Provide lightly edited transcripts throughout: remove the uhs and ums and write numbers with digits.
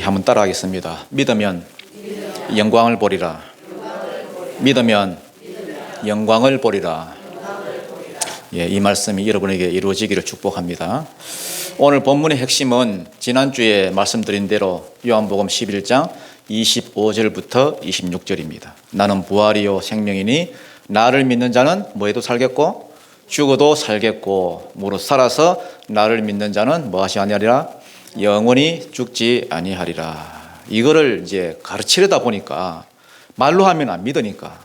한번 따라하겠습니다. 믿으면 영광을 보리라. 믿으면 영광을 보리라. 예, 이 말씀이 여러분에게 이루어지기를 축복합니다. 오늘 본문의 핵심은 지난주에 말씀드린 대로 요한복음 11장 25절부터 26절입니다. 나는 부활이요 생명이니 나를 믿는 자는 뭐해도 살겠고 죽어도 살겠고 무릇 살아서 나를 믿는 자는 뭐하시 아니하리라 영원히 죽지 아니하리라. 이거를 이제 가르치려다 보니까 말로 하면 안 믿으니까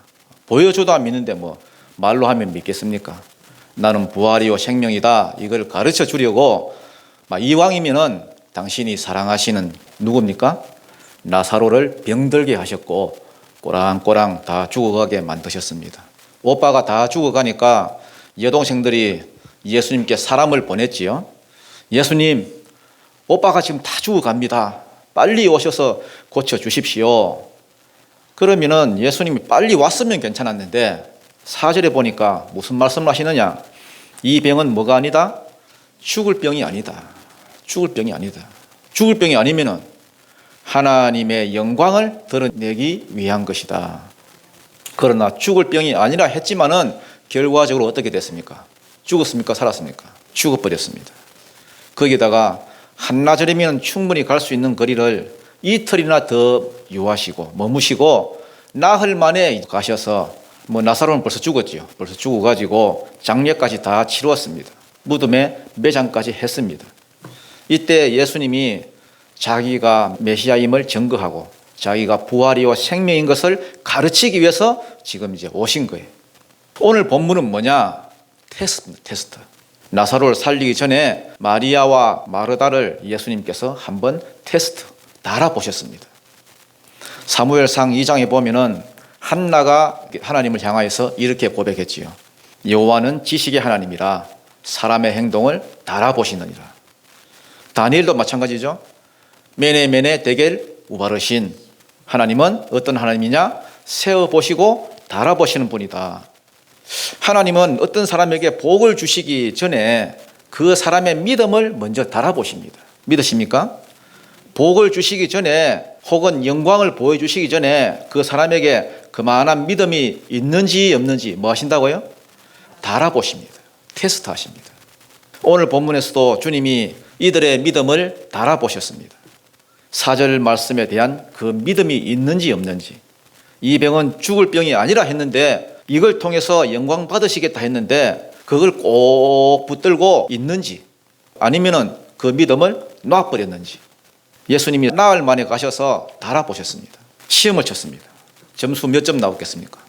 보여줘도 안 믿는데 뭐 말로 하면 믿겠습니까? 나는 부활이요 생명이다. 이걸 가르쳐 주려고 이왕이면은 당신이 사랑하시는 누굽니까? 나사로를 병들게 하셨고 꼬랑꼬랑 다 죽어가게 만드셨습니다. 오빠가 다 죽어가니까 여동생들이 예수님께 사람을 보냈지요. 예수님, 오빠가 지금 다 죽어갑니다. 빨리 오셔서 고쳐주십시오. 그러면은 예수님이 빨리 왔으면 괜찮았는데 4절에 보니까 무슨 말씀을 하시느냐? 이 병은 뭐가 아니다? 죽을 병이 아니다. 죽을 병이 아니다. 죽을 병이 아니면은 하나님의 영광을 드러내기 위한 것이다. 그러나 죽을 병이 아니라 했지만은 결과적으로 어떻게 됐습니까? 죽었습니까? 살았습니까? 죽어버렸습니다. 거기다가 한나절이면 충분히 갈 수 있는 거리를 이틀이나 더 유하시고 머무시고 나흘 만에 가셔서 나사로는 벌써 죽었지요. 벌써 죽어가지고 장례까지 다 치루었습니다. 무덤에 매장까지 했습니다. 이때 예수님이 자기가 메시아임을 증거하고 자기가 부활이요 생명인 것을 가르치기 위해서 지금 이제 오신 거예요. 오늘 본문은 뭐냐? 테스트입니다. 테스트. 나사로를 살리기 전에 마리아와 마르다를 예수님께서 한번 테스트 달아보셨습니다. 사무엘상 2장에 보면은 한나가 하나님을 향하여서 이렇게 고백했지요. 여호와는 지식의 하나님이라 사람의 행동을 달아보시느니라. 다니엘도 마찬가지죠. 메네 데겔 우바르신 하나님은 어떤 하나님이냐? 세어보시고 달아보시는 분이다. 하나님은 어떤 사람에게 복을 주시기 전에 그 사람의 믿음을 먼저 달아보십니다. 믿으십니까? 복을 주시기 전에 혹은 영광을 보여주시기 전에 그 사람에게 그만한 믿음이 있는지 없는지 뭐 하신다고요? 달아보십니다. 테스트하십니다. 오늘 본문에서도 주님이 이들의 믿음을 달아보셨습니다. 4절 말씀에 대한 그 믿음이 있는지 없는지, 이 병은 죽을 병이 아니라 했는데 이걸 통해서 영광 받으시겠다 했는데 그걸 꼭 붙들고 있는지 아니면은 그 믿음을 놔버렸는지 예수님이 나흘 만에 가셔서 달아보셨습니다. 시험을 쳤습니다. 점수 몇 점 나왔겠습니까?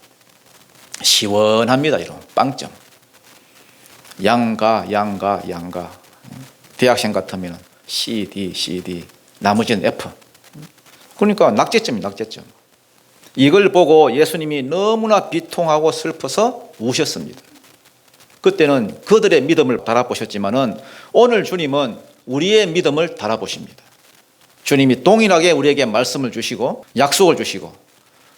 시원합니다. 이런 빵점. 양가. 대학생 같으면 CD, 나머지는 F. 그러니까 낙제점이에요. 이걸 보고 예수님이 너무나 비통하고 슬퍼서 우셨습니다. 그때는 그들의 믿음을 달아보셨지만은 오늘 주님은 우리의 믿음을 달아보십니다. 주님이 동일하게 우리에게 말씀을 주시고 약속을 주시고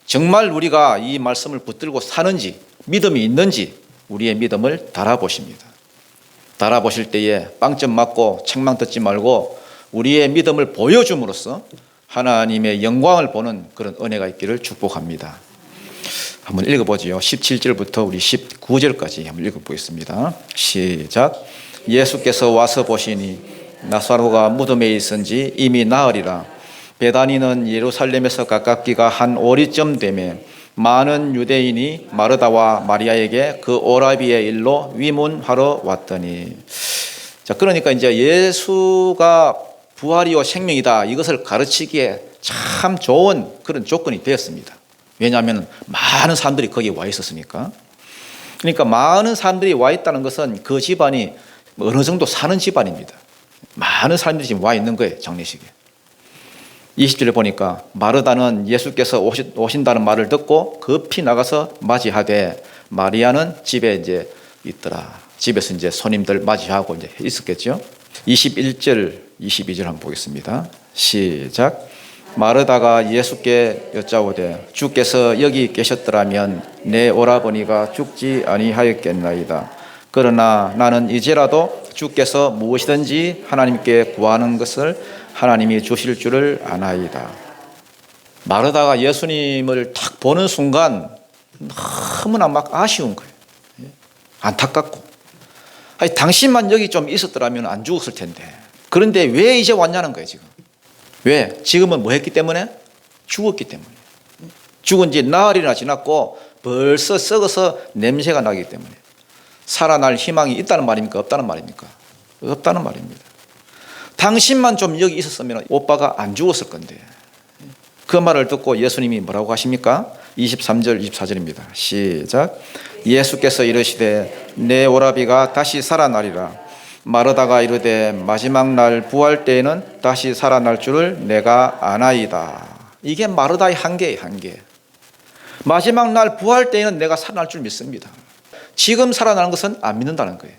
정말 우리가 이 말씀을 붙들고 사는지 믿음이 있는지 우리의 믿음을 달아보십니다. 달아보실 때에 빵점 맞고 책망 듣지 말고 우리의 믿음을 보여줌으로써 하나님의 영광을 보는 그런 은혜가 있기를 축복합니다. 한번 읽어보지요. 17절부터 우리 19절까지 한번 읽어보겠습니다. 시작. 예수께서 와서 보시니 나사로가 무덤에 있은지 이미 나으리라. 베다니는 예루살렘에서 가깝기가 한 오리쯤 되매 많은 유대인이 마르다와 마리아에게 그 오라비의 일로 위문하러 왔더니, 자, 그러니까 이제 예수가 부활이요 생명이다 이것을 가르치기에 참 좋은 그런 조건이 되었습니다. 왜냐하면 많은 사람들이 거기에 와 있었으니까. 그러니까 많은 사람들이 와 있다는 것은 그 집안이 어느 정도 사는 집안입니다. 많은 사람들이 지금 와 있는 거예요. 장례식에. 20절에 보니까 마르다는 예수께서 오신다는 말을 듣고 급히 나가서 맞이하되 마리아는 집에 이제 있더라. 집에서 이제 손님들 맞이하고 이제 있었겠죠. 21절, 22절 한번 보겠습니다. 시작. 마르다가 예수께 여짜오되 주께서 여기 계셨더라면 내 오라버니가 죽지 아니하였겠나이다. 그러나 나는 이제라도 주께서 무엇이든지 하나님께 구하는 것을 하나님이 주실 줄을 아나이다. 마르다가 예수님을 딱 보는 순간 너무나 막 아쉬운 거예요. 안타깝고. 아니, 당신만 여기 좀 있었더라면 안 죽었을 텐데. 그런데 왜 이제 왔냐는 거예요, 지금. 왜? 지금은 뭐 했기 때문에? 죽었기 때문에. 죽은 지 나흘이나 지났고 벌써 썩어서 냄새가 나기 때문에. 살아날 희망이 있다는 말입니까? 없다는 말입니까? 없다는 말입니다. 당신만 좀 여기 있었으면 오빠가 안 죽었을 건데. 그 말을 듣고 예수님이 뭐라고 하십니까? 23절 24절입니다. 시작. 예수께서 이르시되 내 오라비가 다시 살아나리라. 마르다가 이르되 마지막 날 부활 때에는 다시 살아날 줄을 내가 아나이다. 이게 마르다의 한계예요, 한계. 마지막 날 부활 때에는 내가 살아날 줄 믿습니다. 지금 살아나는 것은 안 믿는다는 거예요.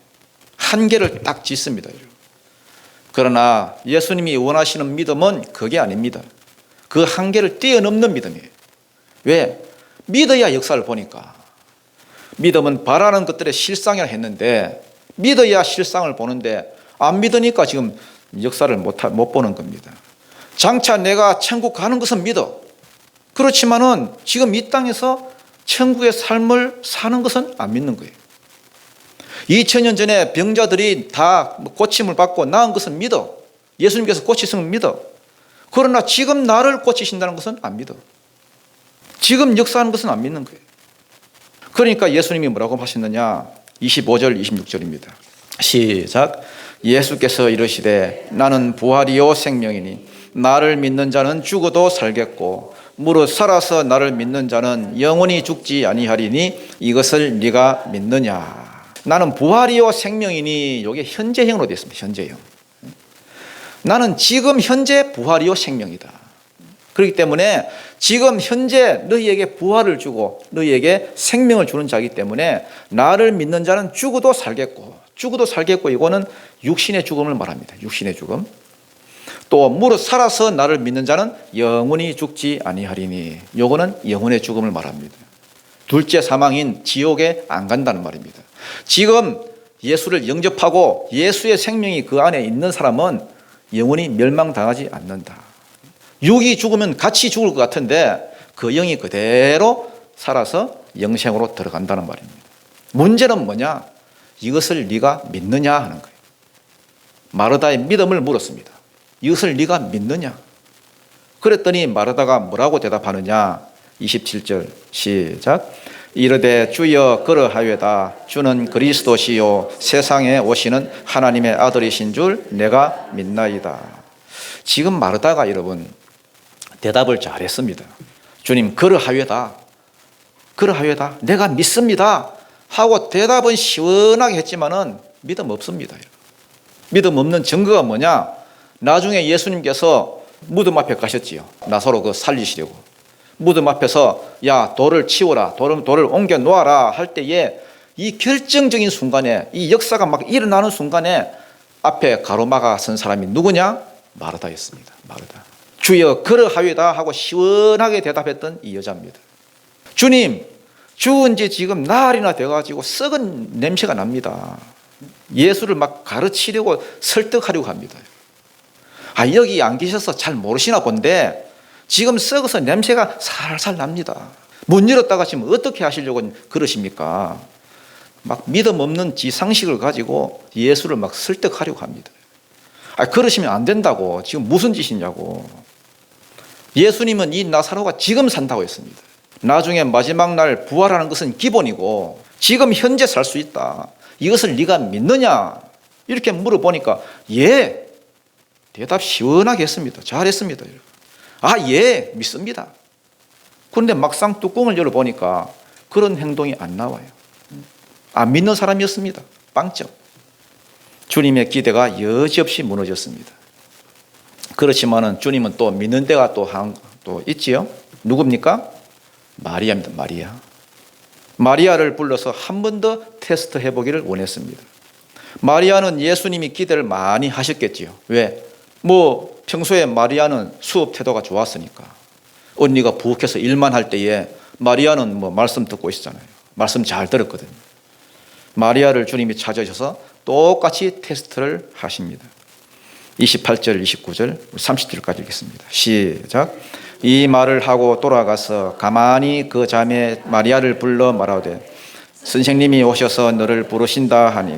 한계를 딱 짓습니다. 그러나 예수님이 원하시는 믿음은 그게 아닙니다. 그 한계를 뛰어넘는 믿음이에요. 왜? 믿어야 역사를 보니까. 믿음은 바라는 것들의 실상이라 했는데 믿어야 실상을 보는데 안 믿으니까 지금 역사를 못 보는 겁니다. 장차 내가 천국 가는 것은 믿어. 그렇지만은 지금 이 땅에서 천국의 삶을 사는 것은 안 믿는 거예요. 2000년 전에 병자들이 다 고침을 받고 나은 것은 믿어. 예수님께서 고치신 믿어. 그러나 지금 나를 고치신다는 것은 안 믿어. 지금 역사하는 것은 안 믿는 거예요. 그러니까 예수님이 뭐라고 하셨느냐? 25절 26절입니다. 시작. 예수께서 이르시되 나는 부활이요 생명이니 나를 믿는 자는 죽어도 살겠고 무릇 살아서 나를 믿는 자는 영원히 죽지 아니하리니 이것을 네가 믿느냐? 나는 부활이요 생명이니 이게 현재형으로 되어 있습니다. 현재형. 나는 지금 현재 부활이요 생명이다. 그렇기 때문에 지금 현재 너희에게 부활을 주고 너희에게 생명을 주는 자이기 때문에 나를 믿는 자는 죽어도 살겠고 이거는 육신의 죽음을 말합니다. 육신의 죽음. 또 무릇 살아서 나를 믿는 자는 영원히 죽지 아니하리니 요거는 영혼의 죽음을 말합니다. 둘째 사망인 지옥에 안 간다는 말입니다. 지금 예수를 영접하고 예수의 생명이 그 안에 있는 사람은 영원히 멸망당하지 않는다. 육이 죽으면 같이 죽을 것 같은데 그 영이 그대로 살아서 영생으로 들어간다는 말입니다. 문제는 뭐냐? 이것을 네가 믿느냐 하는 거예요. 마르다의 믿음을 물었습니다. 이것을 네가 믿느냐? 그랬더니 마르다가 뭐라고 대답하느냐? 27절 시작. 이르되 주여 그러하외다. 주는 그리스도시요 세상에 오시는 하나님의 아들이신 줄 내가 믿나이다. 지금 마르다가 여러분 대답을 잘했습니다. 주님 그러하외다. 그러하외다. 내가 믿습니다. 하고 대답은 시원하게 했지만은 믿음 없습니다. 믿음 없는 증거가 뭐냐? 나중에 예수님께서 무덤 앞에 가셨지요. 나사로 그 살리시려고. 무덤 앞에서 야 돌을 치워라, 돌을 옮겨 놓아라 할 때에 이 결정적인 순간에 이 역사가 막 일어나는 순간에 앞에 가로막아 선 사람이 누구냐? 마르다였습니다. 마르다. 주여 그러하외다 하고 시원하게 대답했던 이 여자입니다. 주님 죽은 지 지금 나흘이나 돼가지고 썩은 냄새가 납니다. 예수를 막 가르치려고 설득하려고 합니다. 여기 안 계셔서 잘 모르시나 본데 지금 썩어서 냄새가 살살 납니다. 문 열었다가 지금 어떻게 하시려고 그러십니까? 막 믿음 없는 지상식을 가지고 예수를 막 설득하려고 합니다. 그러시면 안 된다고. 지금 무슨 짓이냐고. 예수님은 이 나사로가 지금 산다고 했습니다. 나중에 마지막 날 부활하는 것은 기본이고 지금 현재 살 수 있다. 이것을 네가 믿느냐? 이렇게 물어보니까 예. 대답 시원하게 했습니다. 잘했습니다. 예, 믿습니다. 그런데 막상 뚜껑을 열어보니까 그런 행동이 안 나와요. 안 믿는 사람이었습니다. 빵점. 주님의 기대가 여지없이 무너졌습니다. 그렇지만은 주님은 또 믿는 데가 또 있지요. 누굽니까? 마리아입니다. 마리아. 마리아를 불러서 한 번 더 테스트 해보기를 원했습니다. 마리아는 예수님이 기대를 많이 하셨겠지요. 왜? 평소에 마리아는 수업 태도가 좋았으니까. 언니가 부엌에서 일만 할 때에 마리아는 말씀 듣고 있었잖아요. 말씀 잘 들었거든요. 마리아를 주님이 찾아주셔서 똑같이 테스트를 하십니다. 28절, 29절, 30절까지 읽겠습니다. 시작. 이 말을 하고 돌아가서 가만히 그 자매 마리아를 불러 말하되 선생님이 오셔서 너를 부르신다 하니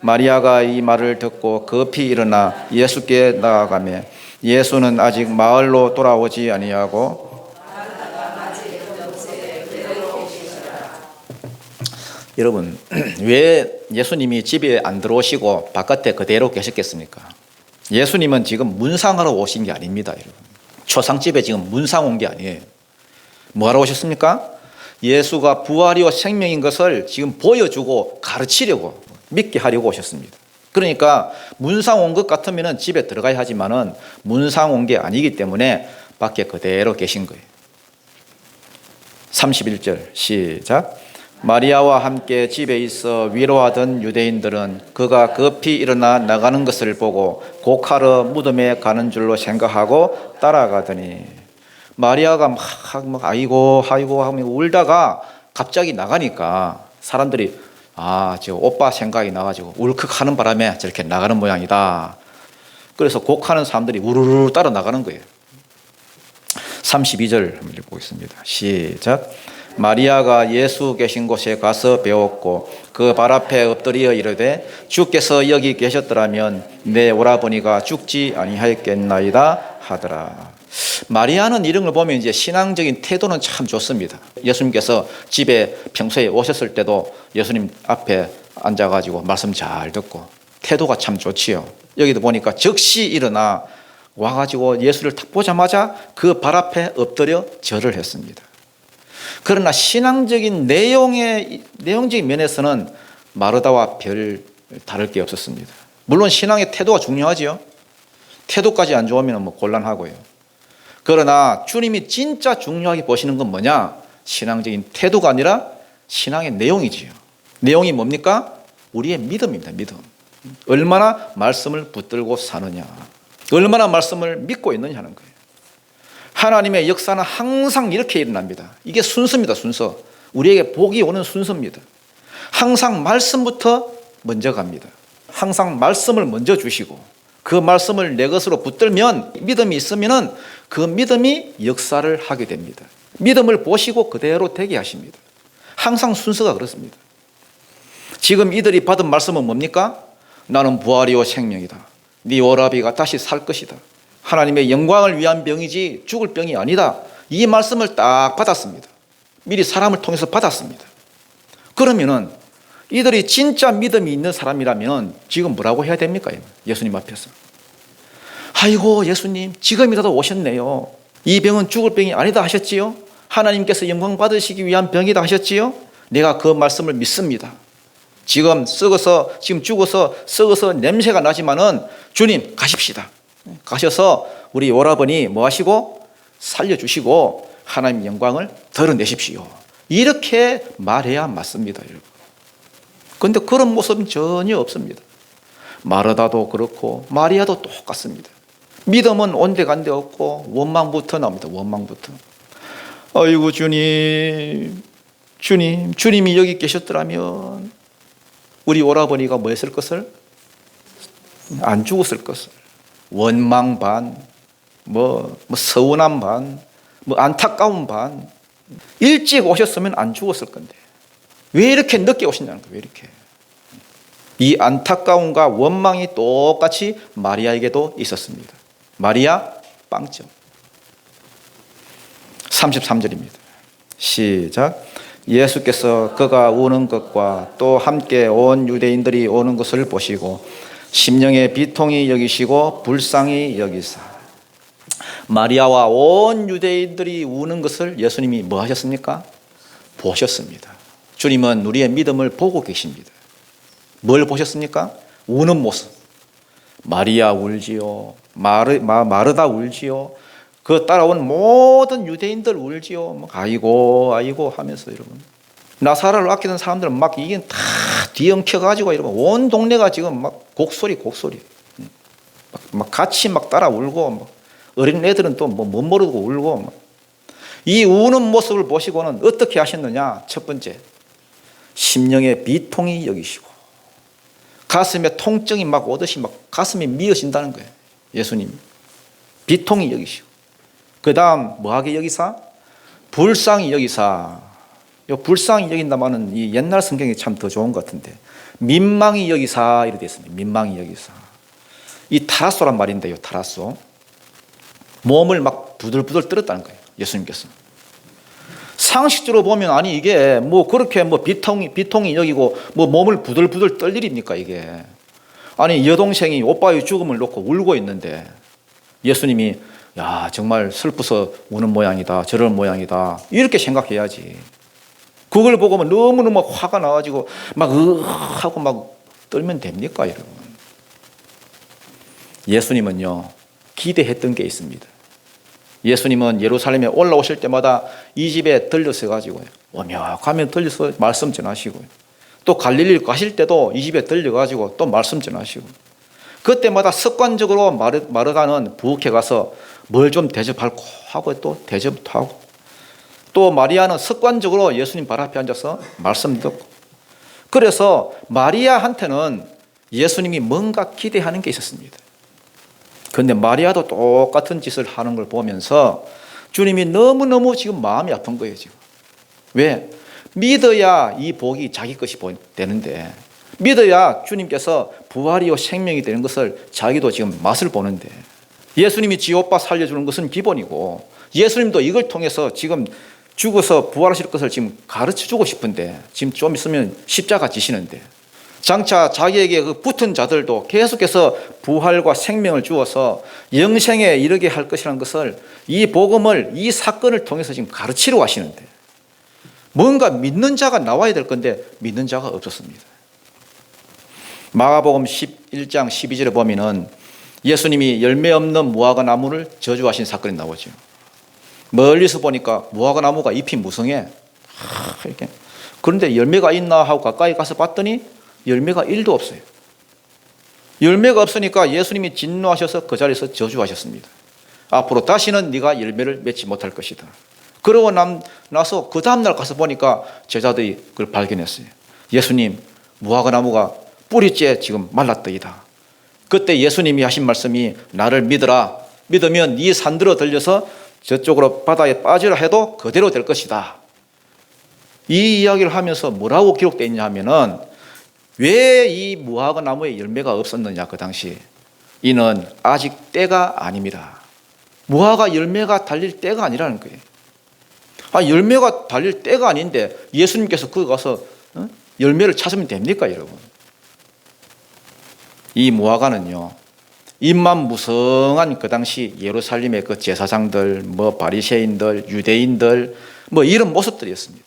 마리아가 이 말을 듣고 급히 일어나 예수께 나아가며 예수는 아직 마을로 돌아오지 아니하고 여러분 왜 예수님이 집에 안 들어오시고 바깥에 그대로 계셨겠습니까? 예수님은 지금 문상하러 오신 게 아닙니다. 여러분. 초상집에 지금 문상 온 게 아니에요. 뭐하러 오셨습니까? 예수가 부활이요 생명인 것을 지금 보여주고 가르치려고 믿게 하려고 오셨습니다. 그러니까 문상 온 것 같으면 집에 들어가야 하지만은 문상 온 게 아니기 때문에 밖에 그대로 계신 거예요. 31절 시작. 마리아와 함께 집에 있어 위로하던 유대인들은 그가 급히 일어나 나가는 것을 보고 곡하러 무덤에 가는 줄로 생각하고 따라가더니 마리아가 막 아이고 하면 울다가 갑자기 나가니까 사람들이 저 오빠 생각이 나가지고 울컥하는 바람에 저렇게 나가는 모양이다. 그래서 곡하는 사람들이 우르르 따라 나가는 거예요. 32절 한번 읽어보겠습니다. 시작. 마리아가 예수 계신 곳에 가서 배웠고 그 발 앞에 엎드려 이르되 주께서 여기 계셨더라면 내 오라버니가 죽지 아니하였겠나이다 하더라. 마리아는 이런 걸 보면 이제 신앙적인 태도는 참 좋습니다. 예수님께서 집에 평소에 오셨을 때도 예수님 앞에 앉아가지고 말씀 잘 듣고 태도가 참 좋지요. 여기도 보니까 즉시 일어나 와가지고 예수를 딱 보자마자 그 발 앞에 엎드려 절을 했습니다. 그러나 신앙적인 내용적인 면에서는 마르다와 별 다를 게 없었습니다. 물론 신앙의 태도가 중요하지요. 태도까지 안 좋으면 곤란하고요. 그러나 주님이 진짜 중요하게 보시는 건 뭐냐? 신앙적인 태도가 아니라 신앙의 내용이지요. 내용이 뭡니까? 우리의 믿음입니다. 믿음. 얼마나 말씀을 붙들고 사느냐. 얼마나 말씀을 믿고 있느냐는 거예요. 하나님의 역사는 항상 이렇게 일어납니다. 이게 순서입니다. 순서. 우리에게 복이 오는 순서입니다. 항상 말씀부터 먼저 갑니다. 항상 말씀을 먼저 주시고 그 말씀을 내 것으로 붙들면 믿음이 있으면 그 믿음이 역사를 하게 됩니다. 믿음을 보시고 그대로 되게 하십니다. 항상 순서가 그렇습니다. 지금 이들이 받은 말씀은 뭡니까? 나는 부활이요 생명이다. 네 오라비가 다시 살 것이다. 하나님의 영광을 위한 병이지 죽을 병이 아니다. 이 말씀을 딱 받았습니다. 미리 사람을 통해서 받았습니다. 그러면은 이들이 진짜 믿음이 있는 사람이라면 지금 뭐라고 해야 됩니까? 예수님 앞에서. 아이고 예수님 지금이라도 오셨네요. 이 병은 죽을 병이 아니다 하셨지요. 하나님께서 영광 받으시기 위한 병이다 하셨지요. 내가 그 말씀을 믿습니다. 지금 죽어서 썩어서 냄새가 나지만은 주님 가십시다. 가셔서 우리 오라버니 뭐 하시고 살려주시고 하나님 영광을 드러내십시오. 이렇게 말해야 맞습니다, 여러분. 그런데 그런 모습은 전혀 없습니다. 마르다도 그렇고 마리아도 똑같습니다. 믿음은 온데간데 없고 원망부터 나옵니다. 원망부터. 아이고 주님이 여기 계셨더라면 우리 오라버니가 뭐 했을 것을? 안 죽었을 것을. 원망 반, 서운함 반, 안타까운 반. 일찍 오셨으면 안 죽었을 건데 왜 이렇게 늦게 오시냐는 거예요. 왜 이렇게. 이 안타까움과 원망이 똑같이 마리아에게도 있었습니다. 마리아 빵점. 33절입니다. 시작. 예수께서 그가 우는 것과 또 함께 온 유대인들이 오는 것을 보시고 심령의 비통이 여기시고 불쌍히 여기사. 마리아와 온 유대인들이 우는 것을 예수님이 뭐 하셨습니까? 보셨습니다. 주님은 우리의 믿음을 보고 계십니다. 뭘 보셨습니까? 우는 모습. 마리아 울지요. 마르다 울지요. 그 따라온 모든 유대인들 울지요. 아이고 하면서 여러분. 나사렛을 아끼던 사람들은 막 이게 다 뒤엉켜가지고 여러분 온 동네가 지금 막 곡소리. 막 같이 막 따라 울고 어린 애들은 또 못 모르고 울고 이 우는 모습을 보시고는 어떻게 하셨느냐? 첫 번째, 심령의 비통이 여기시고 가슴에 통증이 막 오듯이 막 가슴이 미어진다는 거예요. 예수님 비통히 여기시고, 그 다음 뭐하게 여기사? 불쌍히 여기사. 요 불쌍히 여긴다마는 이 옛날 성경이 참 더 좋은 것 같은데, 민망히 여기사 이렇게 되어 있습니다. 민망히 여기사. 이 타라소란 말인데요, 타라소. 몸을 막 부들부들 떨었다는 거예요, 예수님께서. 상식적으로 보면, 아니 이게 뭐 그렇게 뭐 비통이 여기고 뭐 몸을 부들부들 떨 일입니까 이게? 아니 여동생이 오빠의 죽음을 놓고 울고 있는데 예수님이 야 정말 슬퍼서 우는 모양이다, 저런 모양이다 이렇게 생각해야지. 그걸 보고 너무너무 화가 나가지고 막 하고 막 떨면 됩니까 여러분? 예수님은요 기대했던 게 있습니다. 예수님은 예루살렘에 올라오실 때마다 이 집에 들려서 가지고요, 오며 가면 들려서 말씀 전하시고요, 또 갈릴리 가실 때도 이 집에 들려가지고 또 말씀 전하시고, 그때마다 습관적으로 마르다는 부엌에 가서 뭘 좀 대접하고 하고 또 대접도 하고, 또 마리아는 습관적으로 예수님 발 앞에 앉아서 말씀 듣고. 그래서 마리아한테는 예수님이 뭔가 기대하는 게 있었습니다. 그런데 마리아도 똑같은 짓을 하는 걸 보면서 주님이 너무너무 지금 마음이 아픈 거예요 지금. 왜? 믿어야 이 복이 자기 것이 되는데, 믿어야 주님께서 부활이요 생명이 되는 것을 자기도 지금 맛을 보는데, 예수님이 지 오빠 살려주는 것은 기본이고, 예수님도 이걸 통해서 지금 죽어서 부활하실 것을 지금 가르쳐주고 싶은데, 지금 좀 있으면 십자가 지시는데, 장차 자기에게 그 붙은 자들도 계속해서 부활과 생명을 주어서 영생에 이르게 할 것이라는 것을, 이 복음을, 이 사건을 통해서 지금 가르치려고 하시는데, 뭔가 믿는 자가 나와야 될 건데 믿는 자가 없었습니다. 마가복음 11장 12절에 보면은 예수님이 열매 없는 무화과 나무를 저주하신 사건이 나오죠. 멀리서 보니까 무화과 나무가 잎이 무성해. 이렇게. 그런데 열매가 있나 하고 가까이 가서 봤더니 열매가 1도 없어요. 열매가 없으니까 예수님이 진노하셔서 그 자리에서 저주하셨습니다. 앞으로 다시는 네가 열매를 맺지 못할 것이다. 그러고 나서 그 다음날 가서 보니까 제자들이 그걸 발견했어요. 예수님, 무화과 나무가 뿌리째 지금 말랐더이다. 그때 예수님이 하신 말씀이 나를 믿어라. 믿으면 네 산들어 들려서 저쪽으로 바다에 빠지라 해도 그대로 될 것이다. 이 이야기를 하면서 뭐라고 기록되어 있냐 하면은, 왜 이 무화과 나무에 열매가 없었느냐 그 당시. 이는 아직 때가 아닙니다. 무화과 열매가 달릴 때가 아니라는 거예요. 열매가 달릴 때가 아닌데 예수님께서 거기 가서 열매를 찾으면 됩니까 여러분? 이 무화과는요, 입만 무성한 그 당시 예루살렘의 그 제사장들, 바리새인들, 유대인들, 이런 모습들이었습니다.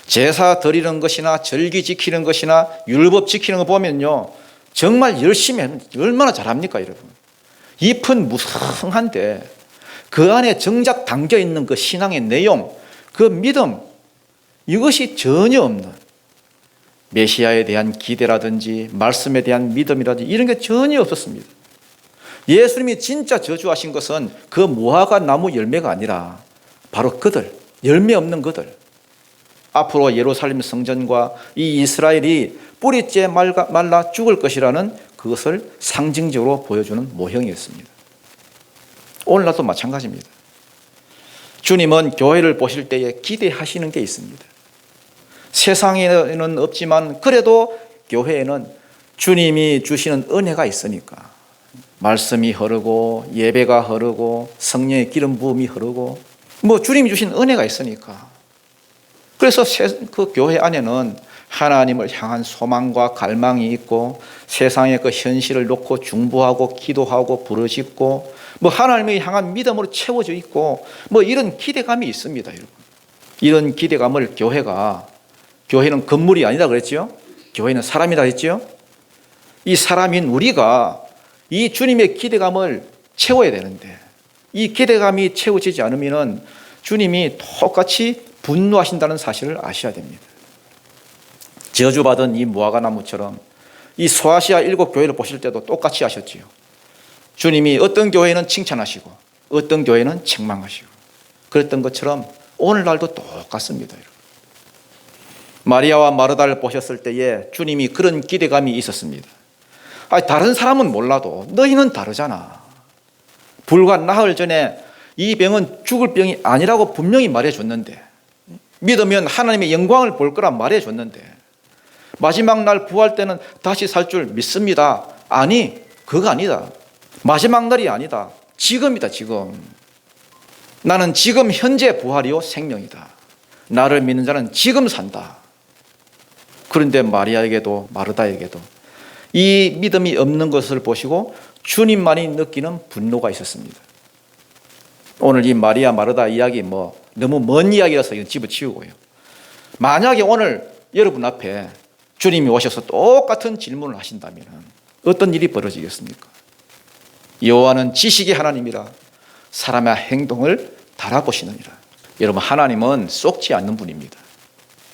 제사 드리는 것이나 절기 지키는 것이나 율법 지키는 거 보면요, 정말 열심히 하면 얼마나 잘합니까 여러분? 잎은 무성한데 그 안에 정작 담겨 있는 그 신앙의 내용, 그 믿음, 이것이 전혀 없는, 메시아에 대한 기대라든지 말씀에 대한 믿음이라든지 이런 게 전혀 없었습니다. 예수님이 진짜 저주하신 것은 그 무화과 나무 열매가 아니라 바로 그들, 열매 없는 그들. 앞으로 예루살렘 성전과 이 이스라엘이 뿌리째 말라 죽을 것이라는 그것을 상징적으로 보여주는 모형이었습니다. 오늘날도 마찬가지입니다. 주님은 교회를 보실 때에 기대하시는 게 있습니다. 세상에는 없지만 그래도 교회에는 주님이 주시는 은혜가 있으니까 말씀이 흐르고 예배가 흐르고 성령의 기름 부음이 흐르고 주님이 주신 은혜가 있으니까, 그래서 그 교회 안에는 하나님을 향한 소망과 갈망이 있고 세상의 그 현실을 놓고 중보하고 기도하고 부르짖고 하나님을 향한 믿음으로 채워져 있고 이런 기대감이 있습니다 여러분. 이런 기대감을 교회는 건물이 아니다 그랬죠? 교회는 사람이다 했죠? 이 사람인 우리가 이 주님의 기대감을 채워야 되는데, 이 기대감이 채워지지 않으면 주님이 똑같이 분노하신다는 사실을 아셔야 됩니다. 저주받은 이 무화과 나무처럼 이 소아시아 7교회를 보실 때도 똑같이 하셨지요. 주님이 어떤 교회는 칭찬하시고 어떤 교회는 책망하시고 그랬던 것처럼 오늘날도 똑같습니다. 마리아와 마르다를 보셨을 때에 주님이 그런 기대감이 있었습니다. 다른 사람은 몰라도 너희는 다르잖아. 불과 나흘 전에 이 병은 죽을 병이 아니라고 분명히 말해줬는데, 믿으면 하나님의 영광을 볼 거라 말해줬는데, 마지막 날 부활 때는 다시 살 줄 믿습니다. 아니, 그거 아니다. 마지막 날이 아니다. 지금이다, 지금. 나는 지금 현재 부활이요 생명이다. 나를 믿는 자는 지금 산다. 그런데 마리아에게도 마르다에게도 이 믿음이 없는 것을 보시고 주님만이 느끼는 분노가 있었습니다. 오늘 이 마리아 마르다 이야기 너무 먼 이야기라서 이건 집어치우고요. 만약에 오늘 여러분 앞에 주님이 오셔서 똑같은 질문을 하신다면 어떤 일이 벌어지겠습니까? 여호와는 지식의 하나님이라 사람의 행동을 달아보시느니라. 여러분, 하나님은 속지 않는 분입니다.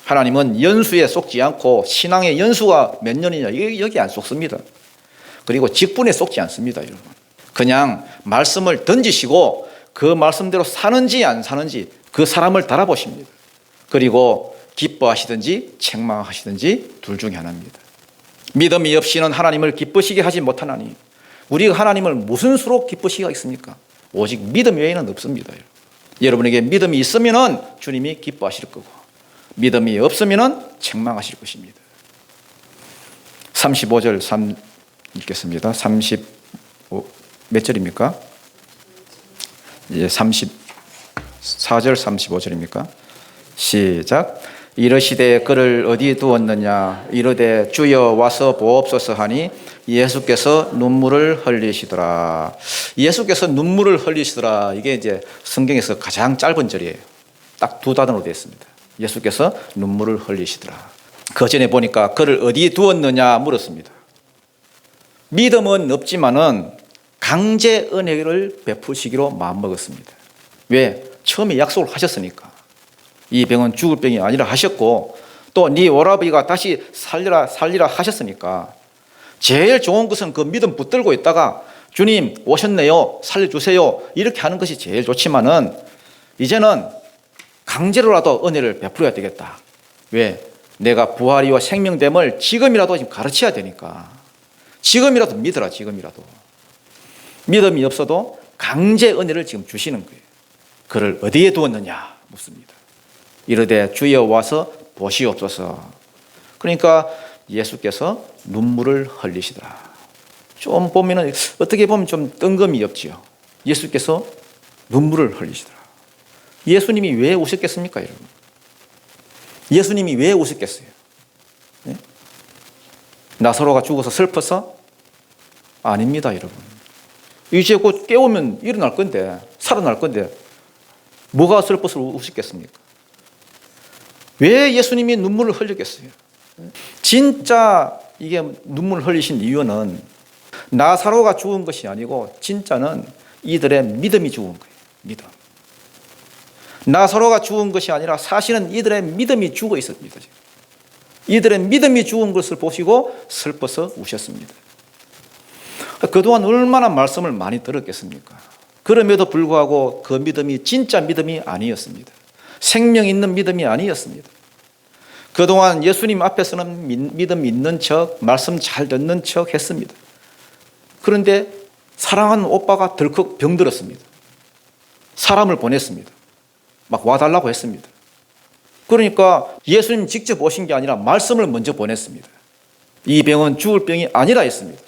하나님은 연수에 속지 않고 신앙의 연수가 몇 년이냐 여기 안 속습니다. 그리고 직분에 속지 않습니다. 여러분, 그냥 말씀을 던지시고 그 말씀대로 사는지 안 사는지 그 사람을 달아보십니다. 그리고 기뻐하시든지 책망하시든지 둘 중에 하나입니다. 믿음이 없이는 하나님을 기쁘시게 하지 못하나니 우리가 하나님을 무슨 수로 기쁘시게 하겠습니까? 오직 믿음 외에는 없습니다. 여러분에게 믿음이 있으면 주님이 기뻐하실 거고, 믿음이 없으면 책망하실 것입니다. 35절 읽겠습니다. 몇 절입니까? 34절 35절입니까? 시작. 이르시되 그를 어디 두었느냐 이르되 주여 와서 보옵소서 하니 예수께서 눈물을 흘리시더라. 예수께서 눈물을 흘리시더라. 이게 이제 성경에서 가장 짧은 절이에요. 딱 두 단어로 되어 있습니다. 예수께서 눈물을 흘리시더라. 그 전에 보니까 그를 어디 두었느냐 물었습니다. 믿음은 없지만은 강제 은혜를 베푸시기로 마음먹었습니다. 왜? 처음에 약속을 하셨으니까. 이 병은 죽을 병이 아니라 하셨고, 또 네 오라비가 다시 살리라 하셨으니까 제일 좋은 것은 그 믿음 붙들고 있다가 주님 오셨네요, 살려주세요, 이렇게 하는 것이 제일 좋지만은 이제는 강제로라도 은혜를 베풀어야 되겠다. 왜? 내가 부활이와 생명됨을 지금이라도 지금 가르쳐야 되니까. 지금이라도 믿어라. 지금이라도. 믿음이 없어도 강제 은혜를 지금 주시는 거예요. 그를 어디에 두었느냐 묻습니다. 이르되 주여 와서 보시옵소서. 그러니까 예수께서 눈물을 흘리시더라. 좀 보면은 어떻게 보면 좀 뜬금이 없지요. 예수께서 눈물을 흘리시더라. 예수님이 왜 우셨겠습니까, 여러분? 예수님이 왜 우셨겠어요? 네? 나사로가 죽어서 슬퍼서? 아닙니다, 여러분. 이제 곧 깨우면 일어날 건데, 살아날 건데 뭐가 슬퍼서 우셨겠습니까? 왜 예수님이 눈물을 흘리겠어요? 진짜 이게 눈물을 흘리신 이유는 나사로가 죽은 것이 아니고 진짜는 이들의 믿음이 죽은 거예요. 믿음. 나사로가 죽은 것이 아니라 사실은 이들의 믿음이 죽어 있었습니다. 이들의 믿음이 죽은 것을 보시고 슬퍼서 우셨습니다. 그동안 얼마나 말씀을 많이 들었겠습니까? 그럼에도 불구하고 그 믿음이 진짜 믿음이 아니었습니다. 생명 있는 믿음이 아니었습니다. 그동안 예수님 앞에서는 믿음 있는 척, 말씀 잘 듣는 척 했습니다. 그런데 사랑하는 오빠가 덜컥 병들었습니다. 사람을 보냈습니다. 막 와달라고 했습니다. 그러니까 예수님 직접 오신 게 아니라 말씀을 먼저 보냈습니다. 이 병은 죽을 병이 아니라 했습니다.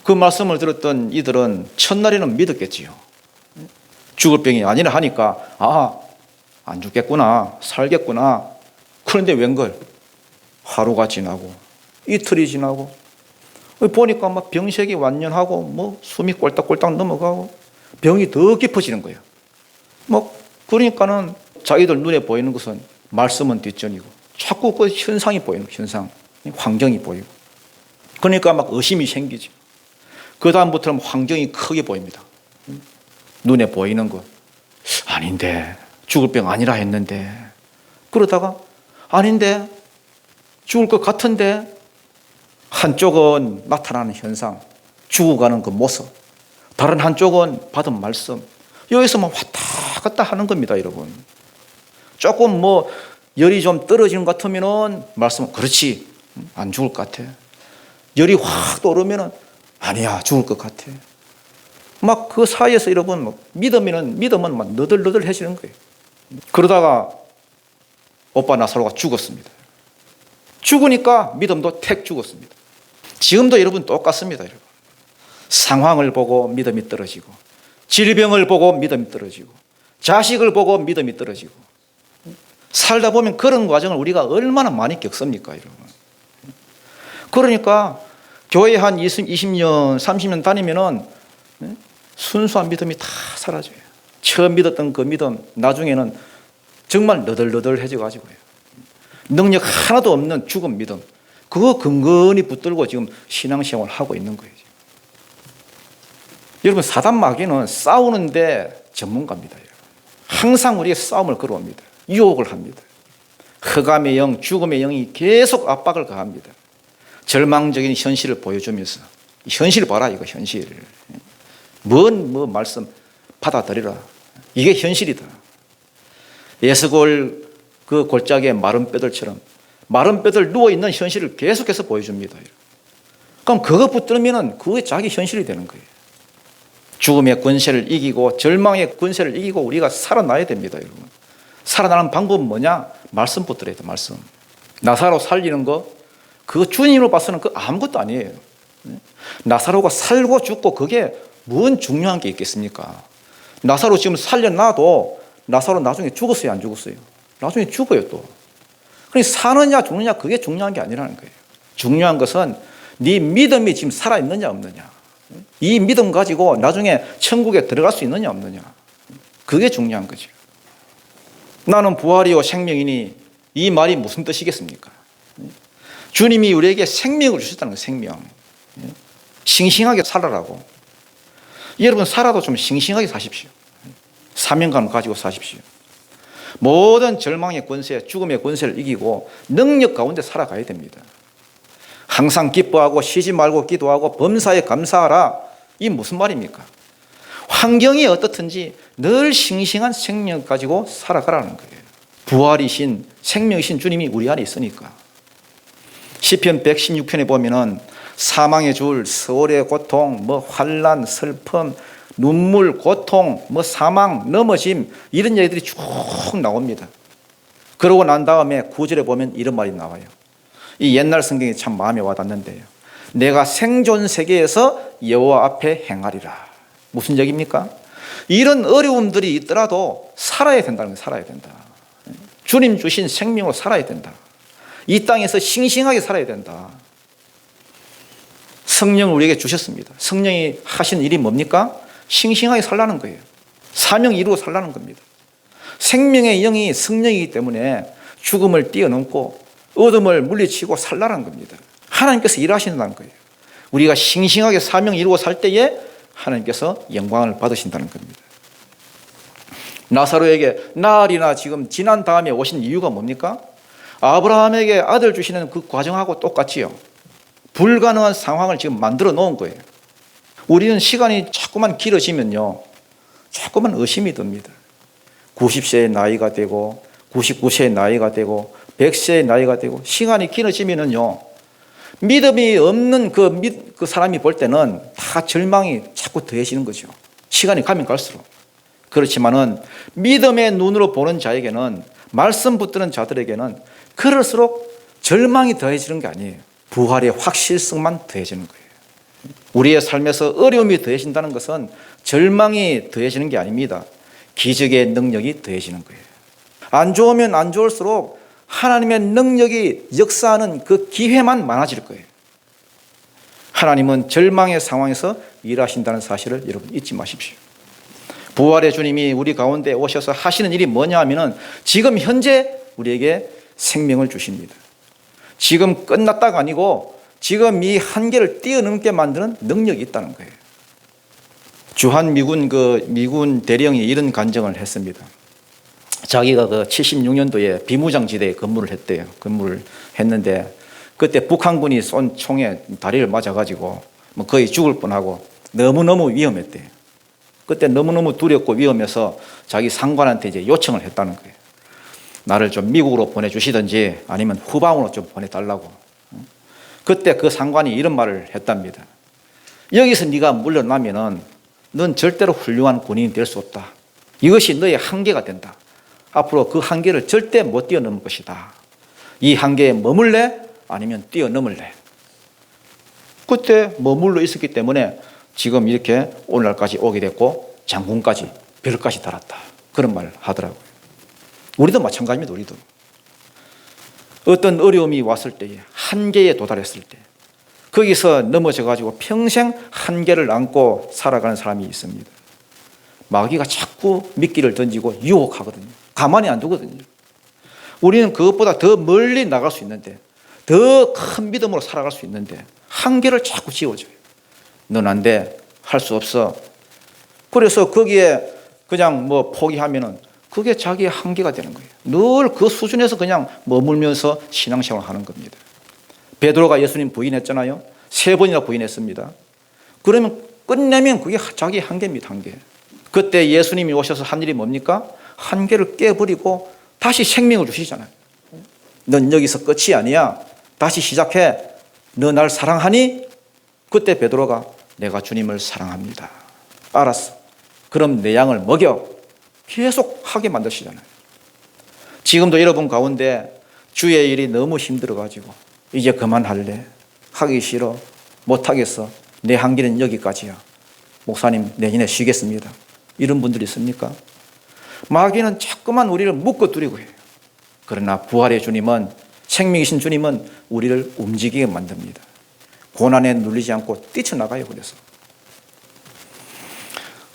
그 말씀을 들었던 이들은 첫날에는 믿었겠지요. 죽을 병이 아니라 하니까 안 죽겠구나, 살겠구나. 그런데 웬걸 하루가 지나고 이틀이 지나고 보니까 막 병색이 완연하고 숨이 꼴딱꼴딱 넘어가고 병이 더 깊어지는 거예요. 그러니까는 자기들 눈에 보이는 것은 말씀은 뒷전이고 자꾸 그 현상이 보이는 거예요. 현상, 환경이 보이고. 그러니까 막 의심이 생기죠. 그 다음부터는 환경이 크게 보입니다. 눈에 보이는 것. 아닌데, 죽을 병 아니라 했는데. 그러다가 아닌데, 죽을 것 같은데. 한쪽은 나타나는 현상, 죽어가는 그 모습. 다른 한쪽은 받은 말씀. 여기서만 왔다 갔다 하는 겁니다, 여러분. 조금 열이 좀 떨어지는 것 같으면은 말씀, 그렇지, 안 죽을 것 같아. 열이 확 오르면은 아니야, 죽을 것 같아. 막 그 사이에서 여러분 믿음은 막 너덜너덜해지는 거예요. 그러다가 오빠 나사로가 죽었습니다. 죽으니까 믿음도 택 죽었습니다. 지금도 여러분 똑같습니다. 여러분. 상황을 보고 믿음이 떨어지고, 질병을 보고 믿음이 떨어지고, 자식을 보고 믿음이 떨어지고, 살다 보면 그런 과정을 우리가 얼마나 많이 겪습니까, 여러분. 그러니까 교회 한 20년, 30년 다니면은 순수한 믿음이 다 사라져요. 처음 믿었던 그 믿음 나중에는 정말 너덜너덜해져 가지고요. 능력 하나도 없는 죽은 믿음, 그거 근근히 붙들고 지금 신앙생활을 하고 있는 거예요. 여러분, 사단 마귀는 싸우는데 전문가입니다. 여러분. 항상 우리의 싸움을 걸어옵니다. 유혹을 합니다. 흑암의 영, 죽음의 영이 계속 압박을 가합니다. 절망적인 현실을 보여주면서 현실 봐라, 이거 현실. 뭔 말씀 받아들이라. 이게 현실이다. 예수골 그 골짜기의 마른 뼈들처럼 마른 뼈들 누워있는 현실을 계속해서 보여줍니다. 그럼 그거 붙들면 그게 자기 현실이 되는 거예요. 죽음의 권세를 이기고 절망의 권세를 이기고 우리가 살아나야 됩니다. 여러분. 살아나는 방법은 뭐냐? 말씀 붙들어야 돼. 말씀. 나사로 살리는 거, 그거 주님으로 봐서는 그 아무것도 아니에요. 나사로가 살고 죽고 그게 뭔 중요한 게 있겠습니까? 나사로 지금 살려놔도 나사로 나중에 죽었어요, 안 죽었어요? 나중에 죽어요, 또. 그러니까 사느냐 죽느냐 그게 중요한 게 아니라는 거예요. 중요한 것은 네 믿음이 지금 살아있느냐 없느냐, 이 믿음 가지고 나중에 천국에 들어갈 수 있느냐 없느냐, 그게 중요한 거죠. 나는 부활이요 생명이니, 이 말이 무슨 뜻이겠습니까? 주님이 우리에게 생명을 주셨다는 거예요. 생명. 싱싱하게 살아라고. 여러분, 살아도 좀 싱싱하게 사십시오. 사명감을 가지고 사십시오. 모든 절망의 권세, 죽음의 권세를 이기고 능력 가운데 살아가야 됩니다. 항상 기뻐하고 쉬지 말고 기도하고 범사에 감사하라. 이 무슨 말입니까? 환경이 어떻든지 늘 싱싱한 생명 가지고 살아가라는 거예요. 부활이신 생명이신 주님이 우리 안에 있으니까. 시편 116편에 보면은 사망의 줄, 세월의 고통, 환난, 슬픔, 눈물, 고통, 사망, 넘어짐, 이런 얘기들이 쭉 나옵니다. 그러고 난 다음에 9절에 보면 이런 말이 나와요. 이 옛날 성경이 참 마음에 와닿는데요. 내가 생존 세계에서 여호와 앞에 행하리라. 무슨 얘기입니까? 이런 어려움들이 있더라도 살아야 된다는 거예요. 살아야 된다. 주님 주신 생명으로 살아야 된다. 이 땅에서 싱싱하게 살아야 된다. 성령을 우리에게 주셨습니다. 성령이 하신 일이 뭡니까? 싱싱하게 살라는 거예요. 사명 이루어 살라는 겁니다. 생명의 영이 성령이기 때문에 죽음을 뛰어넘고 어둠을 물리치고 살라는 겁니다. 하나님께서 일하신다는 거예요. 우리가 싱싱하게 사명 이루어 살 때에 하나님께서 영광을 받으신다는 겁니다. 나사로에게 나흘이나 지금 지난 다음에 오신 이유가 뭡니까? 아브라함에게 아들 주시는 그 과정하고 똑같지요. 불가능한 상황을 지금 만들어 놓은 거예요. 우리는 시간이 자꾸만 길어지면요, 자꾸만 의심이 듭니다. 90세의 나이가 되고 99세의 나이가 되고 100세의 나이가 되고 시간이 길어지면은요, 믿음이 없는 그 사람이 볼 때는 다 절망이 자꾸 더해지는 거죠. 시간이 가면 갈수록. 그렇지만은 믿음의 눈으로 보는 자에게는, 말씀 붙드는 자들에게는 그럴수록 절망이 더해지는 게 아니에요. 부활의 확실성만 더해지는 거예요. 우리의 삶에서 어려움이 더해진다는 것은 절망이 더해지는 게 아닙니다. 기적의 능력이 더해지는 거예요. 안 좋으면 안 좋을수록 하나님의 능력이 역사하는 그 기회만 많아질 거예요. 하나님은 절망의 상황에서 일하신다는 사실을 여러분 잊지 마십시오. 부활의 주님이 우리 가운데 오셔서 하시는 일이 뭐냐 하면은 지금 현재 우리에게 생명을 주십니다. 지금 끝났다가 아니고 지금 이 한계를 뛰어넘게 만드는 능력이 있다는 거예요. 주한 미군 대령이 이런 간증을 했습니다. 자기가 76년도에 비무장지대에 근무를 했대요. 근무를 했는데 그때 북한군이 쏜 총에 다리를 맞아가지고 거의 죽을 뻔하고 너무너무 위험했대요. 그때 너무너무 두렵고 위험해서 자기 상관한테 이제 요청을 했다는 거예요. 나를 좀 미국으로 보내주시든지 아니면 후방으로 좀 보내달라고. 그때 그 상관이 이런 말을 했답니다. 여기서 네가 물러나면은 넌 절대로 훌륭한 군인이 될 수 없다. 이것이 너의 한계가 된다. 앞으로 그 한계를 절대 못 뛰어넘을 것이다. 이 한계에 머물래? 아니면 뛰어넘을래? 그때 머물러 있었기 때문에 지금 이렇게 오늘날까지 오게 됐고 장군까지 별까지 달았다. 그런 말을 하더라고요. 우리도 마찬가지입니다. 우리도. 어떤 어려움이 왔을 때에 한계에 도달했을 때 거기서 넘어져 가지고 평생 한계를 안고 살아가는 사람이 있습니다. 마귀가 자꾸 미끼를 던지고 유혹하거든요. 가만히 안 두거든요. 우리는 그것보다 더 멀리 나갈 수 있는데 더 큰 믿음으로 살아갈 수 있는데 한계를 자꾸 지어줘요. 넌 안 돼. 할 수 없어. 그래서 거기에 그냥 뭐 포기하면은 그게 자기의 한계가 되는 거예요. 늘 그 수준에서 그냥 머물면서 신앙생활을 하는 겁니다. 베드로가 예수님 부인했잖아요. 3번이나 부인했습니다. 그러면 끝내면 그게 자기의 한계입니다. 한계. 그때 예수님이 오셔서 한 일이 뭡니까? 한계를 깨버리고 다시 생명을 주시잖아요. 넌 여기서 끝이 아니야. 다시 시작해. 너 날 사랑하니? 그때 베드로가 내가 주님을 사랑합니다. 알았어. 그럼 내 양을 먹여. 계속 하게 만드시잖아요. 지금도 여러분 가운데 주의 일이 너무 힘들어가지고 이제 그만할래. 하기 싫어. 못하겠어. 내 한계는 여기까지야. 목사님 내년에 쉬겠습니다. 이런 분들이 있습니까? 마귀는 자꾸만 우리를 묶어두려고 해요. 그러나 부활의 주님은, 생명이신 주님은 우리를 움직이게 만듭니다. 고난에 눌리지 않고 뛰쳐나가요. 그래서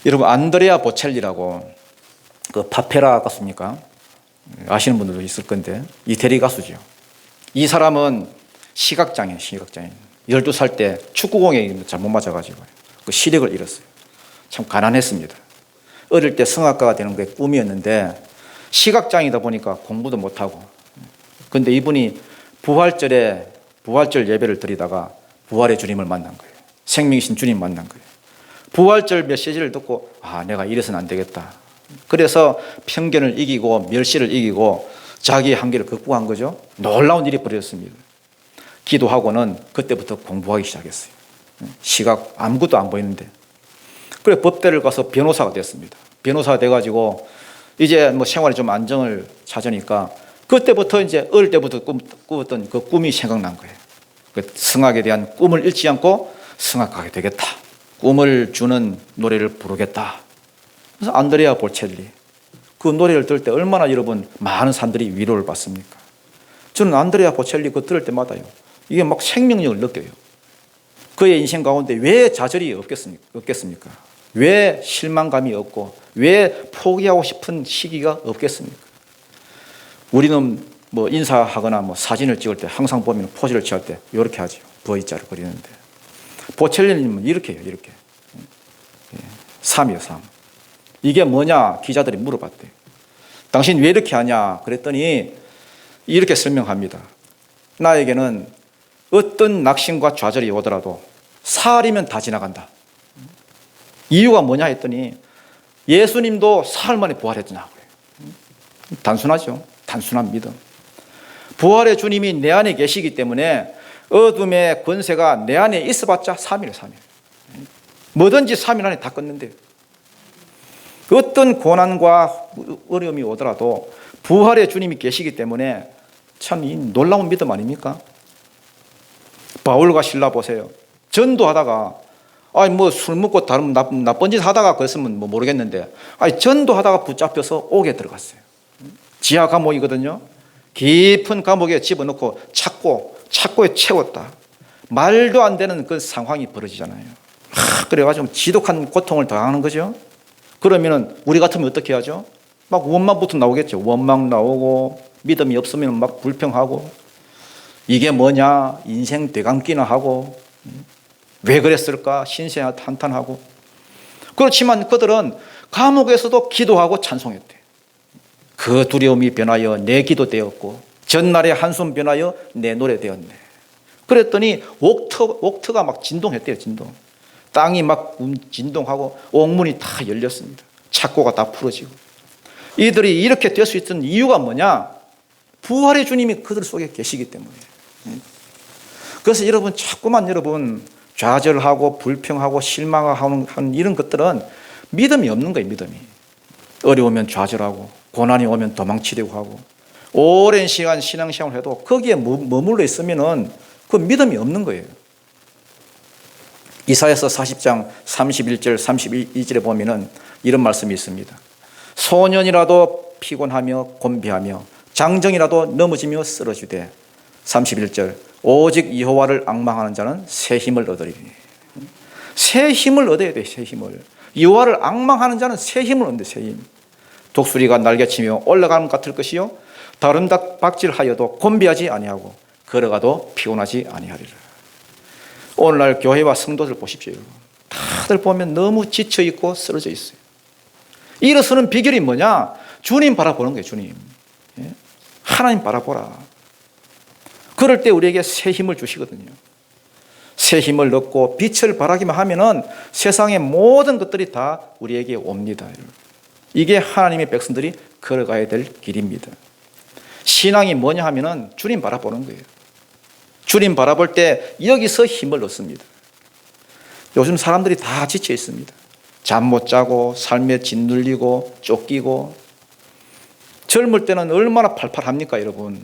여러분 안드레아 보첼리라고 그 파페라 같습니까? 아시는 분들도 있을 건데 이태리 가수죠. 이 사람은 시각장애인. 12살 때 축구공에 잘못 맞아가지고 그 시력을 잃었어요. 참 가난했습니다. 어릴 때 성악가가 되는 게 꿈이었는데 시각장애이다 보니까 공부도 못하고, 근데 이분이 부활절 예배를 드리다가 부활의 주님을 만난 거예요. 생명이신 주님 만난 거예요. 부활절 메시지를 듣고 내가 이래서는 안 되겠다. 그래서 편견을 이기고 멸시를 이기고 자기의 한계를 극복한 거죠. 놀라운 일이 벌어졌습니다. 기도하고는 그때부터 공부하기 시작했어요. 시각 아무것도 안 보이는데. 그래 법대를 가서 변호사가 됐습니다. 변호사가 돼가지고 이제 뭐 생활에 좀 안정을 찾으니까 그때부터 이제 어릴 때부터 꾸었던 그 꿈이 생각난 거예요. 그 성악에 대한 꿈을 잃지 않고 성악하게 되겠다. 꿈을 주는 노래를 부르겠다. 그래서 안드레아 보첼리 그 노래를 들을 때 얼마나 여러분 많은 사람들이 위로를 받습니까? 저는 안드레아 보첼리 그거 들을 때마다요, 이게 막 생명력을 느껴요. 그의 인생 가운데 왜 좌절이 없겠습니까? 왜 실망감이 없고 왜 포기하고 싶은 시기가 없겠습니까? 우리는 뭐 인사하거나 뭐 사진을 찍을 때 항상 보면 포즈를 취할 때 이렇게 하죠. V자를 그리는데 보첼리님은 이렇게 해요. 이렇게 3이요 3. 이게 뭐냐 기자들이 물어봤대요. 당신 왜 이렇게 하냐 그랬더니 이렇게 설명합니다. 나에게는 어떤 낙심과 좌절이 오더라도 사흘이면 다 지나간다. 이유가 뭐냐 했더니 예수님도 사흘 만에 부활했더냐고요. 단순하죠. 단순한 믿음. 부활의 주님이 내 안에 계시기 때문에 어둠의 권세가 내 안에 있어봤자 3일. 뭐든지 3일 안에 다 끊는데요. 어떤 고난과 어려움이 오더라도 부활의 주님이 계시기 때문에 참 놀라운 믿음 아닙니까? 바울과 실라 보세요. 전도하다가 뭐 술 먹고 다른 나쁜 짓 하다가 그랬으면 뭐 모르겠는데 전도하다가 붙잡혀서 옥에 들어갔어요. 지하 감옥이거든요. 깊은 감옥에 집어넣고 착고에 채웠다. 말도 안 되는 그 상황이 벌어지잖아요. 그래가지고 지독한 고통을 당하는 거죠. 그러면은 우리 같으면 어떻게 하죠? 막 원망부터 나오겠죠. 원망 나오고 믿음이 없으면 막 불평하고 이게 뭐냐 인생 되감기나 하고 왜 그랬을까 신세 한탄하고. 그렇지만 그들은 감옥에서도 기도하고 찬송했대. 그 두려움이 변하여 내 기도 되었고 전날의 한숨 변하여 내 노래 되었네. 그랬더니 옥터가 막 진동했대요. 진동. 땅이 막 진동하고 옥문이 다 열렸습니다. 착고가 다 풀어지고. 이들이 이렇게 될 수 있던 이유가 뭐냐? 부활의 주님이 그들 속에 계시기 때문에. 그래서 여러분 자꾸만 여러분 좌절하고 불평하고 실망하고 하는 이런 것들은 믿음이 없는 거예요. 믿음이. 어려우면 좌절하고 고난이 오면 도망치려고 하고 오랜 시간 신앙생활을 해도 거기에 머물러 있으면은 그 믿음이 없는 거예요. 이사야서 40장 31절 32절에 보면은 이런 말씀이 있습니다. 소년이라도 피곤하며 곤비하며 장정이라도 넘어지며 쓰러지되 31절 오직 여호와를 앙망하는 자는 새 힘을 얻으리니. 새 힘을 얻어야 돼. 새 힘을. 여호와를 앙망하는 자는 새 힘을 얻는데 새 힘. 독수리가 날개치며 올라가는 것 같을 것이요 다른 박질하여도 곤비하지 아니하고 걸어가도 피곤하지 아니하리라. 오늘날 교회와 성도들 보십시오. 다들 보면 너무 지쳐있고 쓰러져 있어요. 일어서는 비결이 뭐냐? 주님 바라보는 거예요. 주님. 하나님 바라보라. 그럴 때 우리에게 새 힘을 주시거든요. 새 힘을 얻고 빛을 발하기만 하면은 세상의 모든 것들이 다 우리에게 옵니다. 이게 하나님의 백성들이 걸어가야 될 길입니다. 신앙이 뭐냐 하면은 주님 바라보는 거예요. 주님 바라볼 때 여기서 힘을 얻습니다. 요즘 사람들이 다 지쳐 있습니다. 잠 못 자고 삶에 짓눌리고 쫓기고 젊을 때는 얼마나 팔팔합니까 여러분.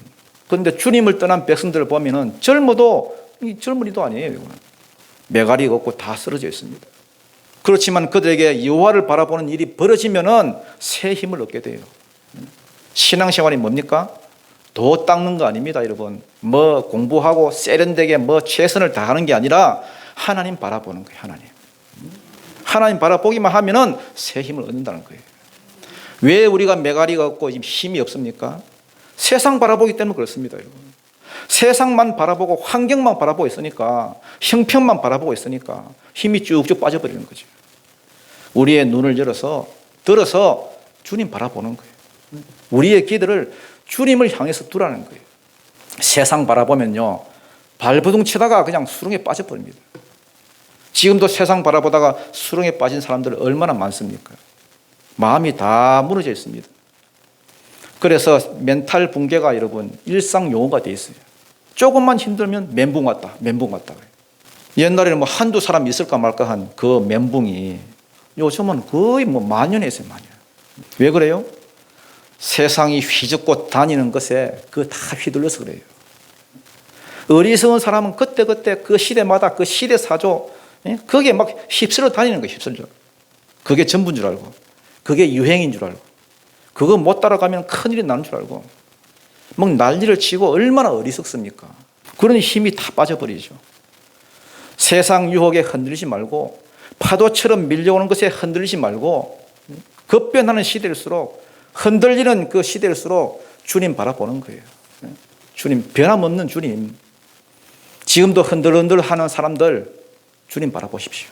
그런데 주님을 떠난 백성들을 보면은 젊어도 젊은이도 아니에요. 이거는. 메가리가 없고 다 쓰러져 있습니다. 그렇지만 그들에게 여호와를 바라보는 일이 벌어지면은 새 힘을 얻게 돼요. 신앙생활이 뭡니까? 도 닦는 거 아닙니다, 여러분. 뭐 공부하고 세련되게 뭐 최선을 다하는 게 아니라 하나님 바라보는 거예요, 하나님. 하나님 바라보기만 하면은 새 힘을 얻는다는 거예요. 왜 우리가 메가리가 없고 힘이 없습니까? 세상 바라보기 때문에 그렇습니다, 여러분. 세상만 바라보고 환경만 바라보고 있으니까 형편만 바라보고 있으니까 힘이 쭉쭉 빠져버리는 거죠. 우리의 눈을 들어서 주님 바라보는 거예요. 우리의 기도를 주님을 향해서 두라는 거예요. 세상 바라보면요 발버둥 치다가 그냥 수렁에 빠져버립니다. 지금도 세상 바라보다가 수렁에 빠진 사람들 얼마나 많습니까? 마음이 다 무너져 있습니다. 그래서 멘탈 붕괴가 여러분 일상 용어가 돼 있어요. 조금만 힘들면 멘붕 왔다. 옛날에는 뭐 한두 사람 있을까 말까 한 그 멘붕이 요즘은 거의 뭐 만연해 있어요, 만연. 왜 그래요? 세상이 휘젓고 다니는 것에 그 다 휘둘려서 그래요. 어리석은 사람은 그때그때 그 시대마다 그 시대 사조 거기에 막 휩쓸려 다니는 거예요. 휩쓸려. 그게 전부인 줄 알고 그게 유행인 줄 알고 그거 못 따라가면 큰일이 나는 줄 알고 막 난리를 치고 얼마나 어리석습니까? 그러니 힘이 다 빠져버리죠. 세상 유혹에 흔들리지 말고 파도처럼 밀려오는 것에 흔들리지 말고 급변하는 시대일수록 흔들리는 그 시대일수록 주님 바라보는 거예요. 주님, 변함없는 주님. 지금도 흔들흔들하는 사람들 주님 바라보십시오.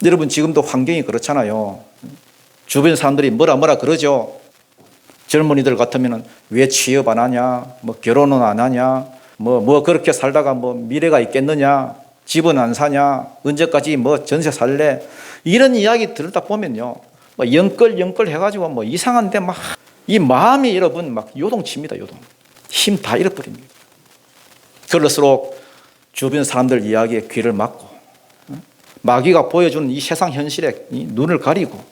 여러분 지금도 환경이 그렇잖아요. 주변 사람들이 뭐라 그러죠. 젊은이들 같으면 왜 취업 안 하냐, 뭐 결혼은 안 하냐, 뭐 그렇게 살다가 뭐 미래가 있겠느냐, 집은 안 사냐, 언제까지 뭐 전세 살래, 이런 이야기 들다 보면요, 뭐 영끌 해가지고 뭐 이상한데 막 이 마음이 여러분 막 요동칩니다, 요동. 힘 다 잃어버립니다. 그럴수록 주변 사람들 이야기에 귀를 막고 마귀가 보여주는 이 세상 현실에 눈을 가리고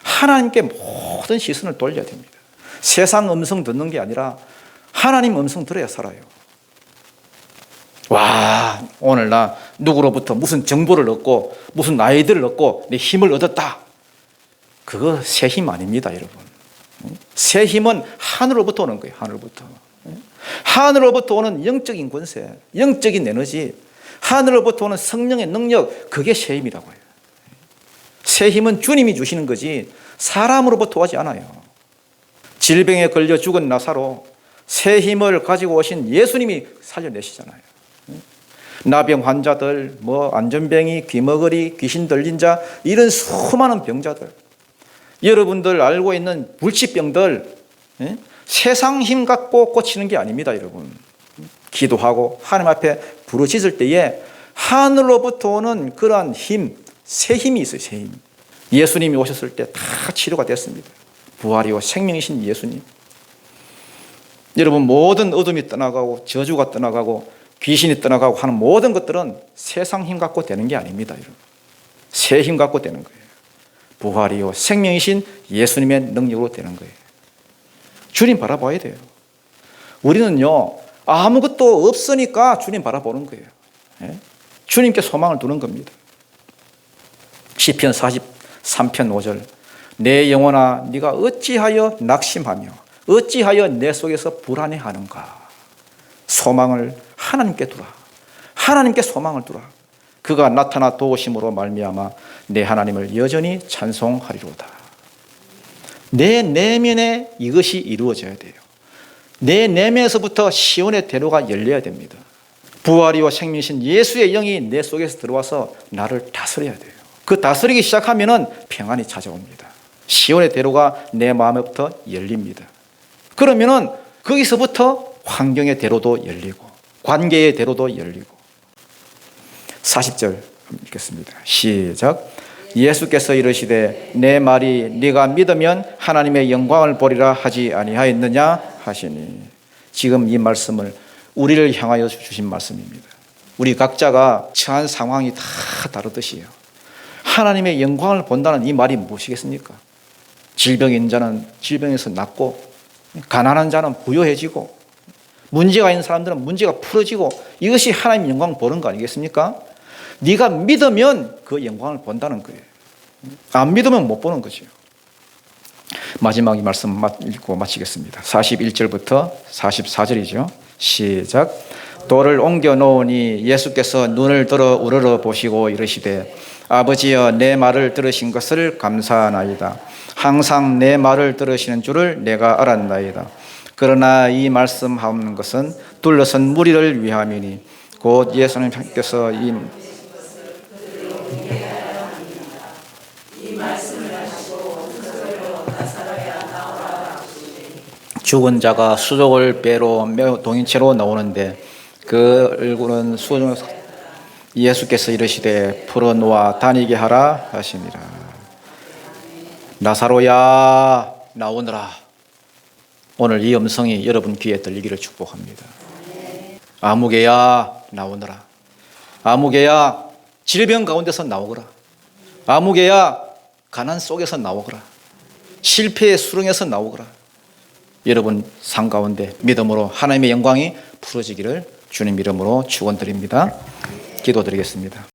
하나님께 모든 시선을 돌려야 됩니다. 세상 음성 듣는 게 아니라 하나님 음성 들어야 살아요. 와, 오늘 나 누구로부터 무슨 정보를 얻고 무슨 아이디어를 얻고 내 힘을 얻었다. 그거 새 힘 아닙니다, 여러분. 새 힘은 하늘로부터 오는 거예요. 하늘로부터 오는 영적인 권세, 영적인 에너지, 하늘로부터 오는 성령의 능력, 그게 새 힘이라고 해요. 새 힘은 주님이 주시는 거지 사람으로부터 오지 않아요. 질병에 걸려 죽은 나사로 새 힘을 가지고 오신 예수님이 살려내시잖아요. 나병 환자들, 뭐 안전병이, 귀머거리, 귀신 들린 자, 이런 수많은 병자들, 여러분들 알고 있는 불치병들, 세상 힘 갖고 고치는 게 아닙니다, 여러분. 기도하고 하나님 앞에 부르짖을 때에 하늘로부터 오는 그러한 힘, 새 힘이 있어요, 새 힘. 예수님이 오셨을 때 다 치료가 됐습니다. 부활이요 생명이신 예수님. 여러분 모든 어둠이 떠나가고 저주가 떠나가고 귀신이 떠나가고 하는 모든 것들은 세상 힘 갖고 되는 게 아닙니다. 새 힘 갖고 되는 거예요. 부활이요 생명이신 예수님의 능력으로 되는 거예요. 주님 바라봐야 돼요. 우리는요 아무것도 없으니까 주님 바라보는 거예요. 주님께 소망을 두는 겁니다. 시편 43편 5절 내 영혼아 네가 어찌하여 낙심하며 어찌하여 내 속에서 불안해하는가. 소망을 하나님께 두라. 하나님께 소망을 두라. 그가 나타나 도우심으로 말미암아 내 하나님을 여전히 찬송하리로다. 내 내면에 이것이 이루어져야 돼요. 내 내면에서부터 시온의 대로가 열려야 됩니다. 부활이와 생명이신 예수의 영이 내 속에서 들어와서 나를 다스려야 돼요. 그 다스리기 시작하면 평안이 찾아옵니다. 시온의 대로가 내 마음에부터 열립니다. 그러면 거기서부터 환경의 대로도 열리고 관계의 대로도 열리고. 40절 읽겠습니다. 시작. 예수께서 이르시되 내 말이 네가 믿으면 하나님의 영광을 보리라 하지 아니하였느냐 하시니. 지금 이 말씀을 우리를 향하여 주신 말씀입니다. 우리 각자가 처한 상황이 다 다르듯이요. 하나님의 영광을 본다는 이 말이 무엇이겠습니까? 질병 있는 자는 질병에서 낫고 가난한 자는 부유해지고 문제가 있는 사람들은 문제가 풀어지고 이것이 하나님의 영광을 보는 거 아니겠습니까? 네가 믿으면 그 영광을 본다는 거예요. 안 믿으면 못 보는 거죠. 마지막 이 말씀 읽고 마치겠습니다. 41절부터 44절이죠. 시작. 돌을 옮겨 놓으니 예수께서 눈을 들어 우러러 보시고 이르시되 아버지여 내 말을 들으신 것을 감사하나이다. 항상 내 말을 들으시는 줄을 내가 알았나이다. 그러나 이 말씀하는 것은 둘러선 무리를 위함이니 곧 예수님께서 이 죽은 자가 수족을 배로 동인체로 나오는데 그 얼굴은 수족 예수께서 이르시되 풀어놓아 다니게 하라 하시니라. 나사로야 나오너라. 오늘 이 음성이 여러분 귀에 들리기를 축복합니다. 아무개야 나오너라. 아무개야 질병 가운데서 나오거라. 아무개야 가난 속에서 나오거라. 실패의 수렁에서 나오거라. 여러분 삶 가운데 믿음으로 하나님의 영광이 풀어지기를 주님 이름으로 축원드립니다. 기도드리겠습니다.